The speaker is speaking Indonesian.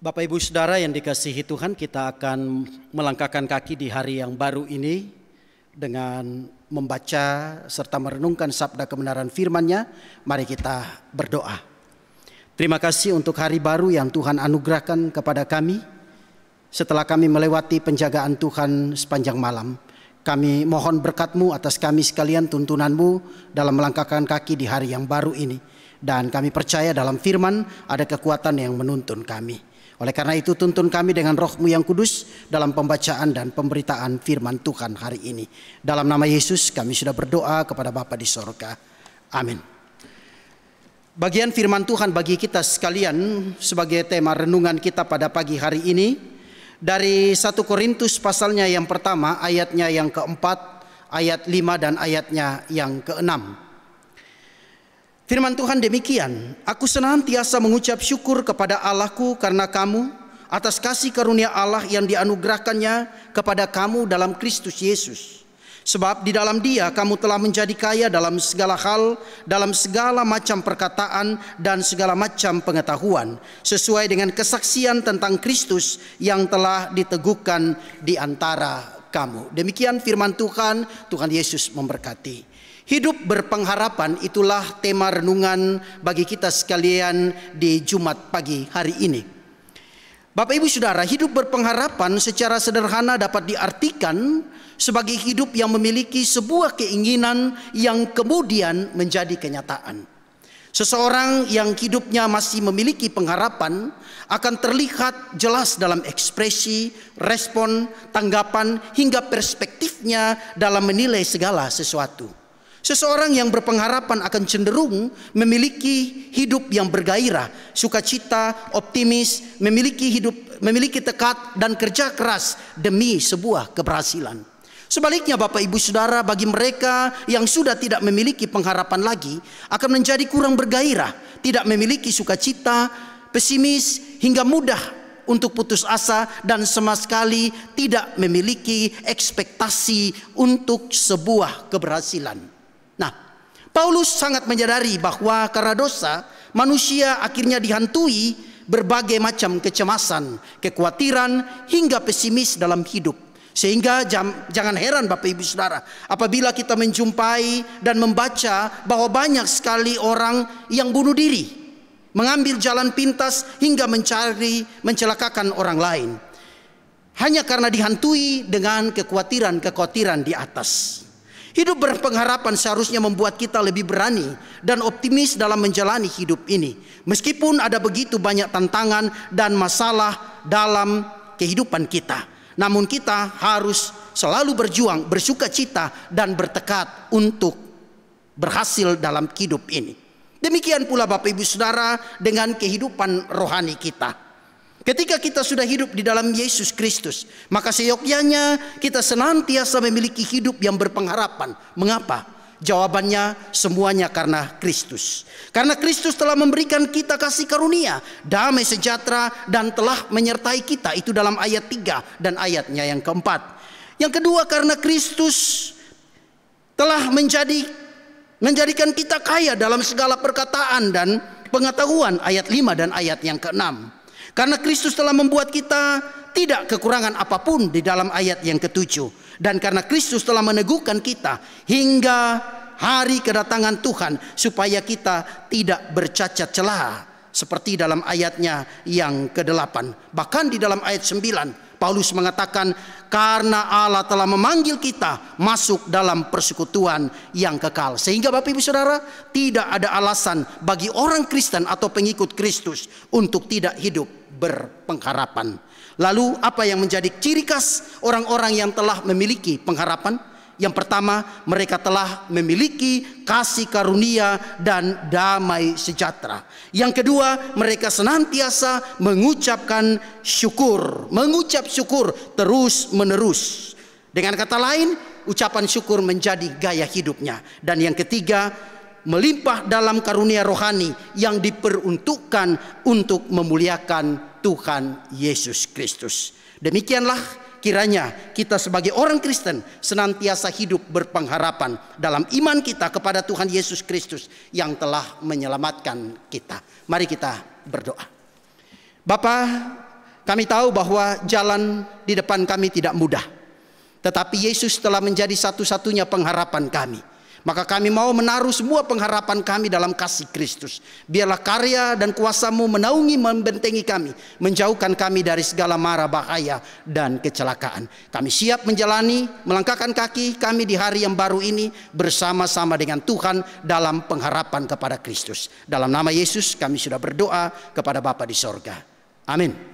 Bapak Ibu Saudara yang dikasihi Tuhan, kita akan melangkahkan kaki di hari yang baru ini dengan membaca serta merenungkan sabda kebenaran firman-Nya. Mari kita berdoa. Terima kasih untuk hari baru yang Tuhan anugerahkan kepada kami. Setelah kami melewati penjagaan Tuhan sepanjang malam, kami mohon berkat-Mu atas kami sekalian, tuntunan-Mu dalam melangkahkan kaki di hari yang baru ini. Dan kami percaya dalam firman ada kekuatan yang menuntun kami. Oleh karena itu tuntun kami dengan Roh-Mu yang kudus dalam pembacaan dan pemberitaan firman Tuhan hari ini. Dalam nama Yesus kami sudah berdoa kepada Bapa di sorga. Amin. Bagian firman Tuhan bagi kita sekalian sebagai tema renungan kita pada pagi hari ini dari 1 Korintus pasalnya yang pertama, ayatnya yang keempat, ayat 5 dan ayatnya yang keenam. Firman Tuhan demikian, aku senantiasa mengucap syukur kepada Allahku karena kamu atas kasih karunia Allah yang dianugerahkannya kepada kamu dalam Kristus Yesus. Sebab di dalam Dia kamu telah menjadi kaya dalam segala hal, dalam segala macam perkataan dan segala macam pengetahuan, sesuai dengan kesaksian tentang Kristus yang telah diteguhkan di antara kamu. Demikian firman Tuhan, Tuhan Yesus memberkati. Hidup berpengharapan, itulah tema renungan bagi kita sekalian di Jumat pagi hari ini. Bapak Ibu Saudara, hidup berpengharapan secara sederhana dapat diartikan sebagai hidup yang memiliki sebuah keinginan yang kemudian menjadi kenyataan. Seseorang yang hidupnya masih memiliki pengharapan akan terlihat jelas dalam ekspresi, respon, tanggapan hingga perspektifnya dalam menilai segala sesuatu. Seseorang yang berpengharapan akan cenderung memiliki hidup yang bergairah, sukacita, optimis, memiliki tekad dan kerja keras demi sebuah keberhasilan. Sebaliknya Bapak Ibu Saudara, bagi mereka yang sudah tidak memiliki pengharapan lagi akan menjadi kurang bergairah, tidak memiliki sukacita, pesimis hingga mudah untuk putus asa dan sama sekali tidak memiliki ekspektasi untuk sebuah keberhasilan. Nah, Paulus sangat menyadari bahwa karena dosa manusia akhirnya dihantui berbagai macam kecemasan, kekhawatiran hingga pesimis dalam hidup. Sehingga jangan heran Bapak Ibu Saudara apabila kita menjumpai dan membaca bahwa banyak sekali orang yang bunuh diri, mengambil jalan pintas hingga mencelakakan orang lain, hanya karena dihantui dengan kekhawatiran di atas. Hidup berpengharapan seharusnya membuat kita lebih berani dan optimis dalam menjalani hidup ini. Meskipun ada begitu banyak tantangan dan masalah dalam kehidupan kita. Namun kita harus selalu berjuang, bersukacita dan bertekad untuk berhasil dalam hidup ini. Demikian pula Bapak Ibu Saudara dengan kehidupan rohani kita. Ketika kita sudah hidup di dalam Yesus Kristus, maka seyogyanya kita senantiasa memiliki hidup yang berpengharapan. Mengapa? Jawabannya semuanya karena Kristus. Karena Kristus telah memberikan kita kasih karunia, damai sejahtera dan telah menyertai kita. Itu dalam ayat 3 dan ayatnya yang keempat. Yang kedua, karena Kristus telah menjadikan kita kaya dalam segala perkataan dan pengetahuan, ayat 5 dan ayat yang ke-6. Karena Kristus telah membuat kita tidak kekurangan apapun di dalam ayat yang ke-7. Dan karena Kristus telah meneguhkan kita hingga hari kedatangan Tuhan supaya kita tidak bercacat celah. Seperti dalam ayatnya yang ke-8. Bahkan di dalam ayat 9 Paulus mengatakan karena Allah telah memanggil kita masuk dalam persekutuan yang kekal. Sehingga Bapak Ibu Saudara, tidak ada alasan bagi orang Kristen atau pengikut Kristus untuk tidak hidup berpengharapan. Lalu apa yang menjadi ciri khas orang-orang yang telah memiliki pengharapan? Yang pertama, mereka telah memiliki kasih karunia dan damai sejahtera. Yang kedua, mereka senantiasa mengucapkan syukur, mengucap syukur terus menerus. Dengan kata lain, ucapan syukur menjadi gaya hidupnya. Dan yang ketiga, melimpah dalam karunia rohani yang diperuntukkan untuk memuliakan Tuhan Yesus Kristus. Demikianlah kiranya kita sebagai orang Kristen senantiasa hidup berpengharapan dalam iman kita kepada Tuhan Yesus Kristus yang telah menyelamatkan kita. Mari kita berdoa. Bapa, Kami tahu bahwa jalan di depan kami tidak mudah. Tetapi Yesus telah menjadi satu-satunya pengharapan kami. Maka kami mau menaruh semua pengharapan kami dalam kasih Kristus. Biarlah karya dan kuasa-Mu menaungi, membentengi kami, menjauhkan kami dari segala mara bahaya dan kecelakaan. Kami siap menjalani, melangkahkan kaki kami di hari yang baru ini bersama-sama dengan Tuhan dalam pengharapan kepada Kristus. Dalam nama Yesus kami sudah berdoa kepada Bapa di sorga. Amin.